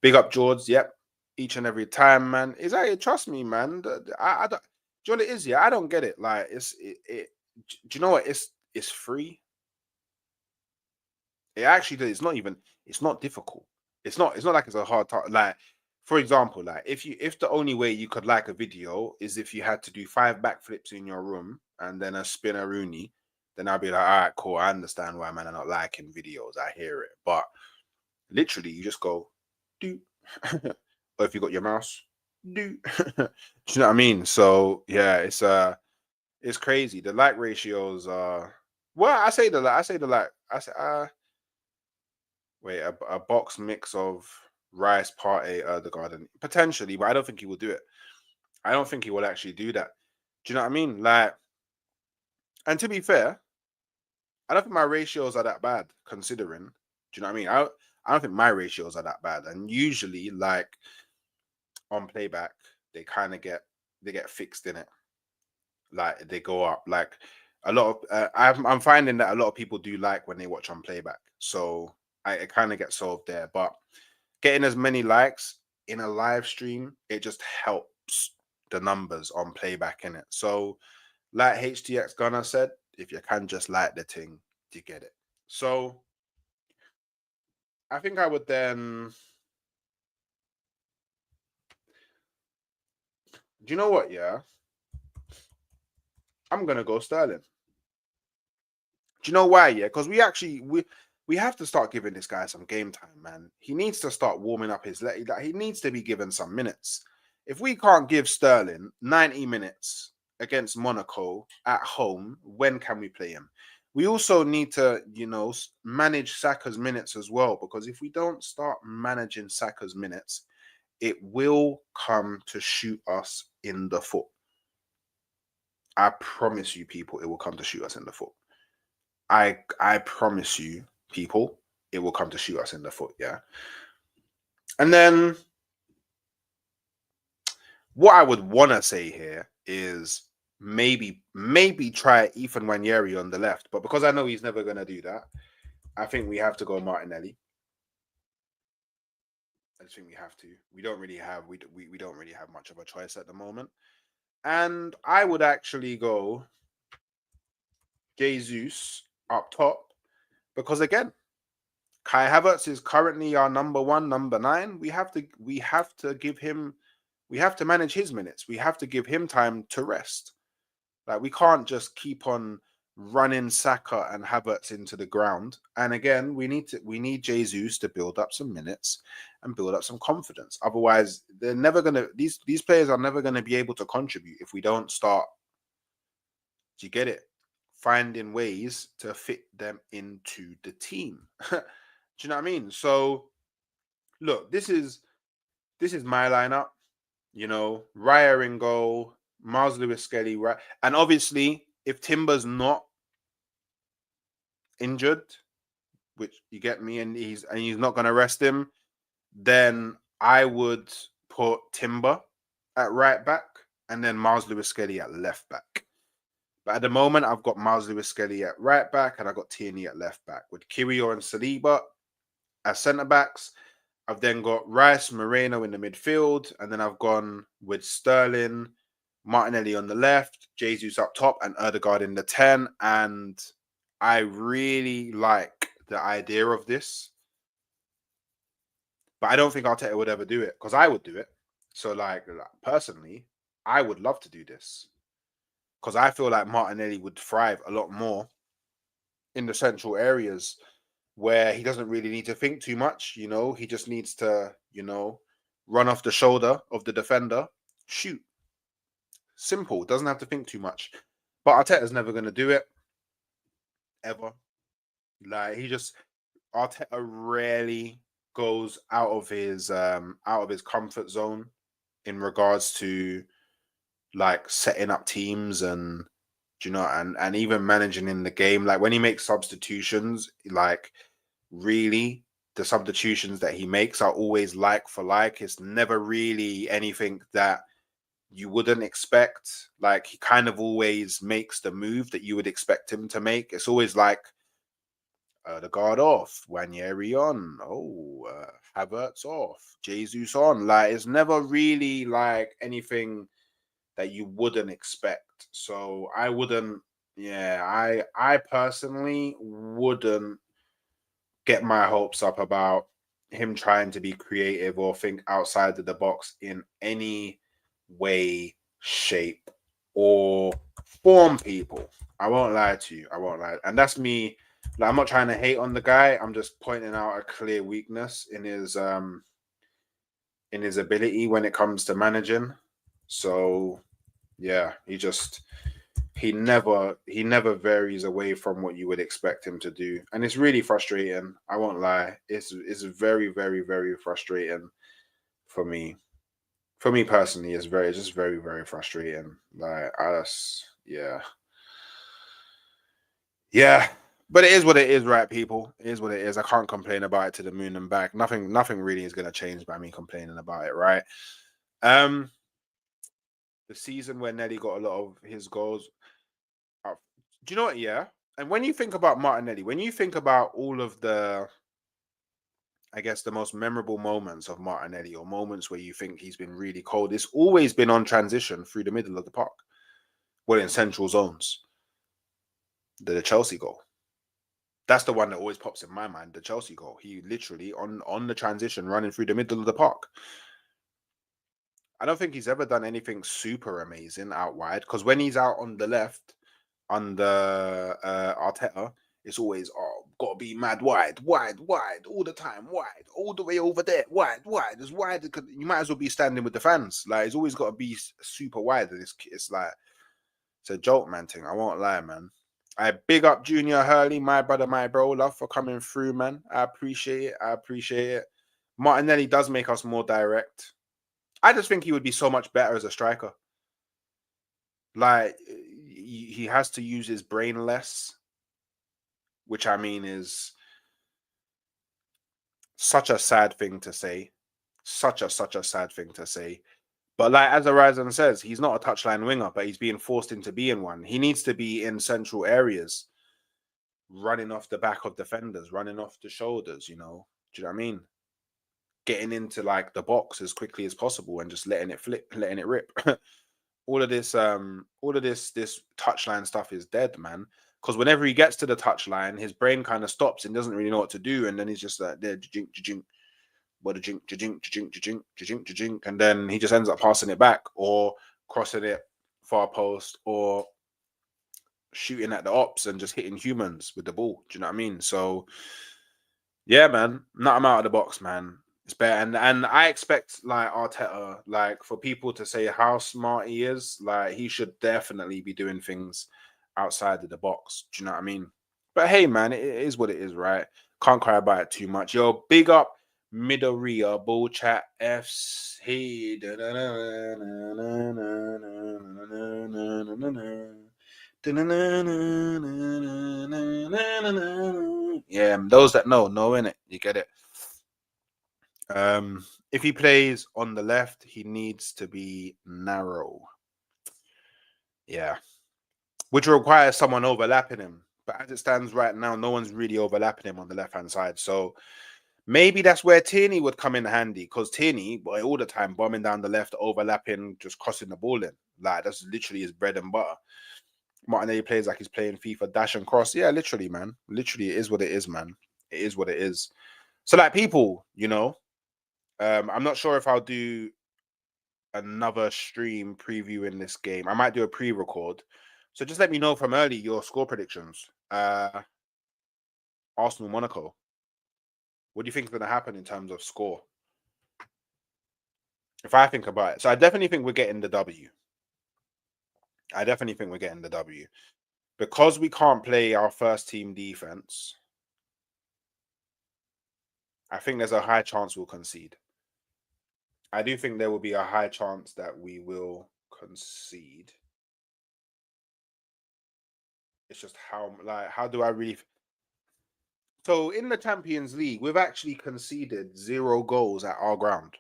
S1: Big up George. Yep. Each and every time, man. Is that, trust me, man. I don't, do you know what it is? Yeah, I don't get it. Like, do you know what? It's free. It actually, it's not difficult. It's not like it's a hard time. Like, for example, like if the only way you could like a video is if you had to do 5 backflips in your room and then a spinneroonie, then I'd be like, all right, cool. I understand why man are not liking videos. I hear it. But literally, you just go, do. Or if you got your mouse, do. Do you know what I mean? So yeah, it's crazy. The like ratios are wait, a box mix of Rice, Partey, Odegaard, potentially, but I don't think he will do it. I don't think he will actually do that. Do you know what I mean? Like, and to be fair, I don't think my ratios are that bad considering. Do you know what I mean? I don't think my ratios are that bad. And usually, like on playback, they kind of get fixed in it. Like they go up. Like a lot of I'm finding that a lot of people do like when they watch on playback. So it kind of gets solved there. But getting as many likes in a live stream, it just helps the numbers on playback in it. So like HTX Gunner said, if you can just like the thing, you get it. So I think I would then... Do you know what? Yeah, I'm gonna go Sterling. Do you know why? Yeah, because we have to start giving this guy some game time, man. He needs to start warming up his leg. He needs to be given some minutes. If we can't give Sterling 90 minutes against Monaco at home, when can we play him? we also need to, manage Saka's minutes as well, because if we don't start managing Saka's minutes, it will come to shoot us in the foot. I promise you, people, it will come to shoot us in the foot. I promise you, people, it will come to shoot us in the foot, yeah? And then what I would want to say here is maybe try Ethan Nwaneri on the left, but because I know he's never going to do that, I think we have to go Martinelli. I just think we have to. We don't really have we don't really have much of a choice at the moment. And I would actually go Jesus up top, because again, Kai Havertz is currently our number 1, number 9. We have to give him, we have to manage his minutes. We have to give him time to rest. Like, we can't just keep on running Saka and Havertz into the ground. And again, we need Jesus to build up some minutes and build up some confidence. Otherwise, they're never gonna these players are never gonna be able to contribute if we don't start. Do you get it? Finding ways to fit them into the team. Do you know what I mean? So look, this is my lineup. Raya in goal, Miles Lewis-Skelly, right? And obviously, if Timber's not injured, which you get me, and he's not going to rest him, then I would put Timber at right back and then Miles Lewis-Skelly at left back. But at the moment, I've got Miles Lewis-Skelly at right back and I've got Tierney at left back with Kiwior and Saliba as centre backs. I've then got Rice, Moreno in the midfield, and then I've gone with Sterling, Martinelli on the left, Jesus up top, and Ødegaard in the 10. And I really like the idea of this, but I don't think Arteta would ever do it, because I would do it. So, personally, I would love to do this, because I feel like Martinelli would thrive a lot more in the central areas, where he doesn't really need to think too much. He just needs to, run off the shoulder of the defender, shoot. Simple. Doesn't have to think too much. But Arteta's never going to do it, ever. Arteta rarely goes out of his comfort zone in regards to setting up teams and and even managing in the game. Like, when he makes substitutions, really the substitutions that he makes are always like for like. It's never really anything that you wouldn't expect. Like, he kind of always makes the move that you would expect him to make. It's always like the guard off, Nwaneri on, Havertz off, Jesus on. Like, it's never really anything that you wouldn't expect. So I wouldn't, I personally wouldn't get my hopes up about him trying to be creative or think outside of the box in any way, shape, or form, people. I won't lie to you. And that's me. I'm not trying to hate on the guy. I'm just pointing out a clear weakness in his ability when it comes to managing. So yeah, he never varies away from what you would expect him to do, and it's really frustrating. I won't lie. It's very, very, very frustrating for me. For me personally, it's just very, very frustrating. Yeah. But it is what it is, right, people? It is what it is. I can't complain about it to the moon and back. Nothing really is going to change by me complaining about it, right? The season where Nelly got a lot of his goals. Do you know what? Yeah. And when you think about Martinelli, when you think about all of the, I guess, the most memorable moments of Martinelli, or moments where you think he's been really cold, it's always been on transition through the middle of the park. Well, in central zones. The Chelsea goal. That's the one that always pops in my mind, the Chelsea goal. He literally, on the transition, running through the middle of the park. I don't think he's ever done anything super amazing out wide, because when he's out on the left, under Arteta, it's always, got to be mad wide, all the time, wide, all the way over there, wide, as wide. You might as well be standing with the fans. Like, it's always got to be super wide. It's like, it's a joke, man, thing. I won't lie, man. I big up Junior Hurley, my brother, my bro. Love for coming through, man. I appreciate it. I appreciate it. Martinelli does make us more direct. I just think he would be so much better as a striker. Like, he has to use his brain less, which I mean is such a sad thing to say. Such a sad thing to say. But like as Horizon says, he's not a touchline winger, but he's being forced into being one. He needs to be in central areas, running off the back of defenders, running off the shoulders, you know. Do you know what I mean? Getting into like the box as quickly as possible and just letting it flip, letting it rip. All of this this touchline stuff is dead, man. Because whenever he gets to the touchline, his brain kind of stops and doesn't really know what to do, and then he's just like there, jink, jink, what a jink, jink, jink, jink, jink, jink, and then he just ends up passing it back or crossing it far post or shooting at the ops and just hitting humans with the ball. Do you know what I mean? So yeah, man, not him out of the box, man. It's better, and I expect like Arteta, like for people to say how smart he is, like he should definitely be doing things outside of the box. Do you know what I mean? But hey, man, it is what it is, right? Can't cry about it too much. Yo, big up Midoriya, Bull Chat FC. Yeah, those that know innit? You get it. If he plays on the left, he needs to be narrow. Yeah. Which requires someone overlapping him. But as it stands right now, no one's really overlapping him on the left-hand side. So maybe that's where Tierney would come in handy, because Tierney, boy, all the time bombing down the left, overlapping, just crossing the ball in. Like that's literally his bread and butter. Martinelli plays like he's playing FIFA, dash and cross. Yeah, literally, man. Literally, it is what it is, man. It is what it is. So, like, people, you know, I'm not sure if I'll do another stream previewing this game. I might do a pre-record. So just let me know from early your score predictions. Arsenal Monaco. What do you think is going to happen in terms of score? If I think about it, so I definitely think we're getting the W. I definitely think we're getting the W. Because we can't play our first team defense, I think there's a high chance we'll concede. I do think there will be a high chance that we will concede. It's just how do I really? So in the Champions League, we've actually conceded 0 goals at our ground.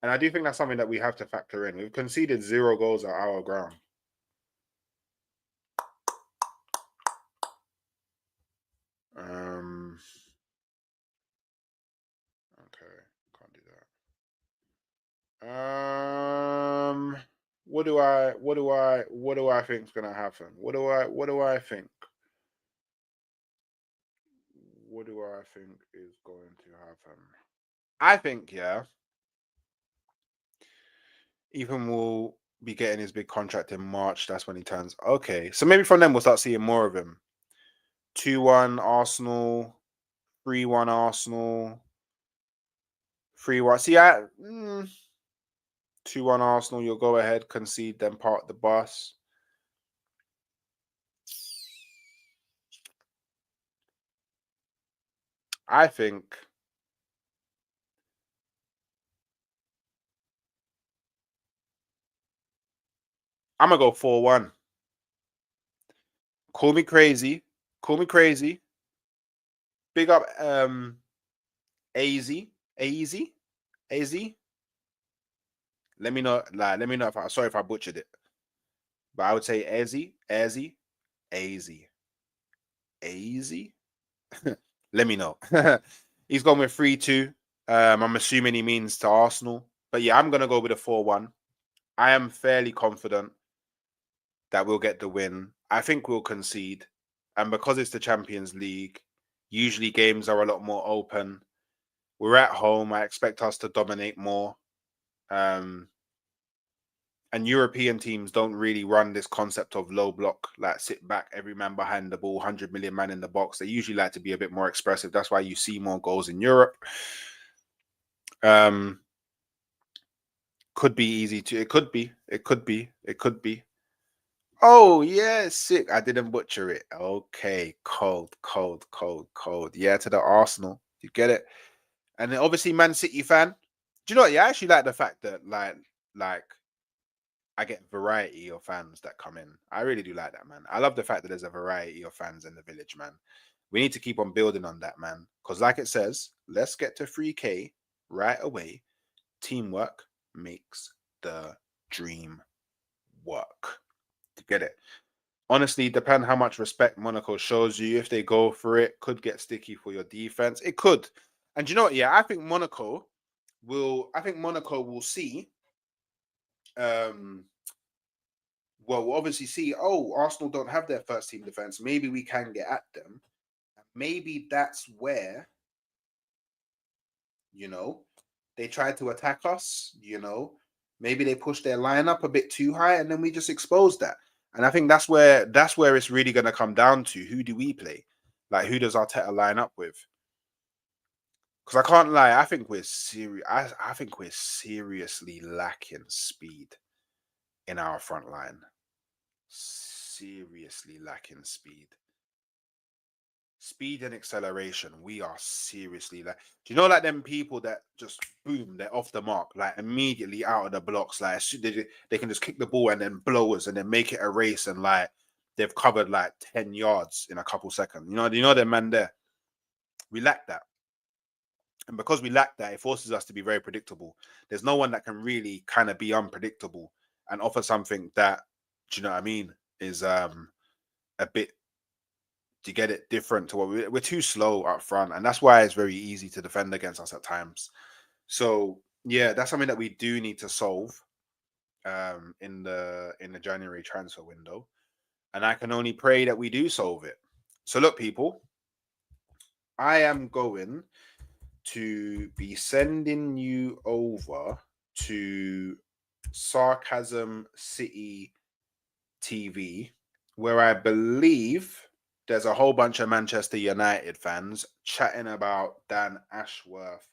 S1: And I do think that's something that we have to factor in. We've conceded 0 goals at our ground. Okay, can't do that. What do I think is gonna happen? What do I think? What do I think is going to happen? I think, yeah, Ethan will be getting his big contract in March. That's when he turns. Okay, so maybe from then we'll start seeing more of him. 2-1 Arsenal, 3-1 Arsenal, 3-1. See, 2-1 Arsenal. You'll go ahead, concede, then park the bus. I think I'm gonna go 4-1. Call me crazy. Call me crazy. Big up AZ. AZ. AZ. Let me know. Like, let me know if I sorry if I butchered it. But I would say Azzy, Azzy, AZ. AZ. Let me know. He's gone with 3-2. I'm assuming he means to Arsenal. But yeah, I'm gonna go with a 4-1. I am fairly confident that we'll get the win. I think we'll concede. And because it's the Champions League, usually games are a lot more open. We're at home. I expect us to dominate more. And European teams don't really run this concept of low block, like sit back, every man behind the ball, 100 million man in the box. They usually like to be a bit more expressive. That's why you see more goals in Europe. Could be easy to. It could be. Oh yeah, sick. I didn't butcher it. Okay, cold, cold, cold, cold. Yeah, to the Arsenal. You get it? And then obviously Man City fan. Do you know what? Yeah, I actually like the fact that like I get variety of fans that come in. I really do like that, man. I love the fact that there's a variety of fans in the village, man. We need to keep on building on that, man. Because like it says, let's get to 3K right away. Teamwork makes the dream work. To get it. Honestly, depend how much respect Monaco shows you. If they go for it, could get sticky for your defense. It could. And you know what? Yeah, I think Monaco will see well, we'll obviously see, oh, Arsenal don't have their first team defense. Maybe we can get at them. Maybe that's where, you know, they try to attack us. Maybe they push their line up a bit too high and then we just expose that. And I think that's where it's really gonna come down to who do we play? Like who does Arteta line up with? Because I can't lie, I think we're seriously lacking speed in our front line. Seriously lacking speed. Speed and acceleration, we are seriously like, do you know, like them people that just boom, they're off the mark, like immediately out of the blocks, like they can just kick the ball and then blow us and then make it a race and like they've covered like 10 yards in a couple seconds. You know, the man there. We lack that. And because we lack that, it forces us to be very predictable. There's no one that can really kind of be unpredictable and offer something that, do you know what I mean, is a bit to get it different to what we're too slow up front, and that's why it's very easy to defend against us at times. So yeah, that's something that we do need to solve in the January transfer window, and I can only pray that we do solve it. So look, people, I am going to be sending you over to Sarcasm City TV, where I believe there's a whole bunch of Manchester United fans chatting about Dan Ashworth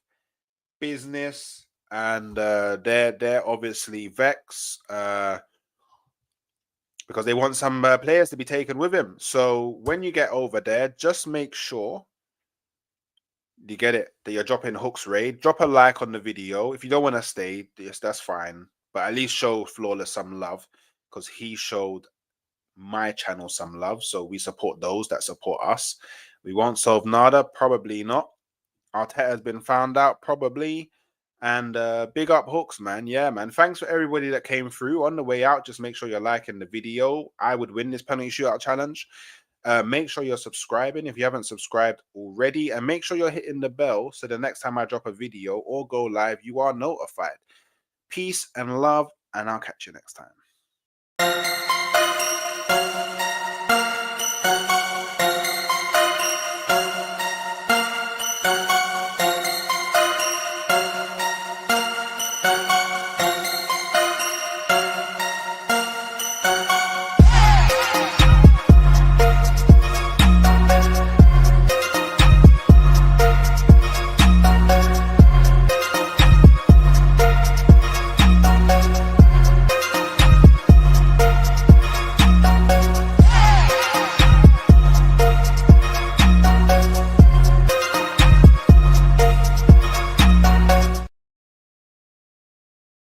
S1: business, and they're obviously vexed because they want some players to be taken with him. So when you get over there, just make sure you get it that you're dropping Hooks Raid. Drop a like on the video. If you don't want to stay, yes, that's fine. But at least show Flawless some love because he showed my channel some love. So we support those that support us. We won't solve nada, probably not. Arteta has been found out, probably. And big up Hooks, man. Yeah, man. Thanks for everybody that came through. On the way out, just make sure you're liking the video. I would win this penalty shootout challenge. Make sure you're subscribing if you haven't subscribed already, and make sure you're hitting the bell so the next time I drop a video or go live, you are notified. Peace and love, and I'll catch you next time.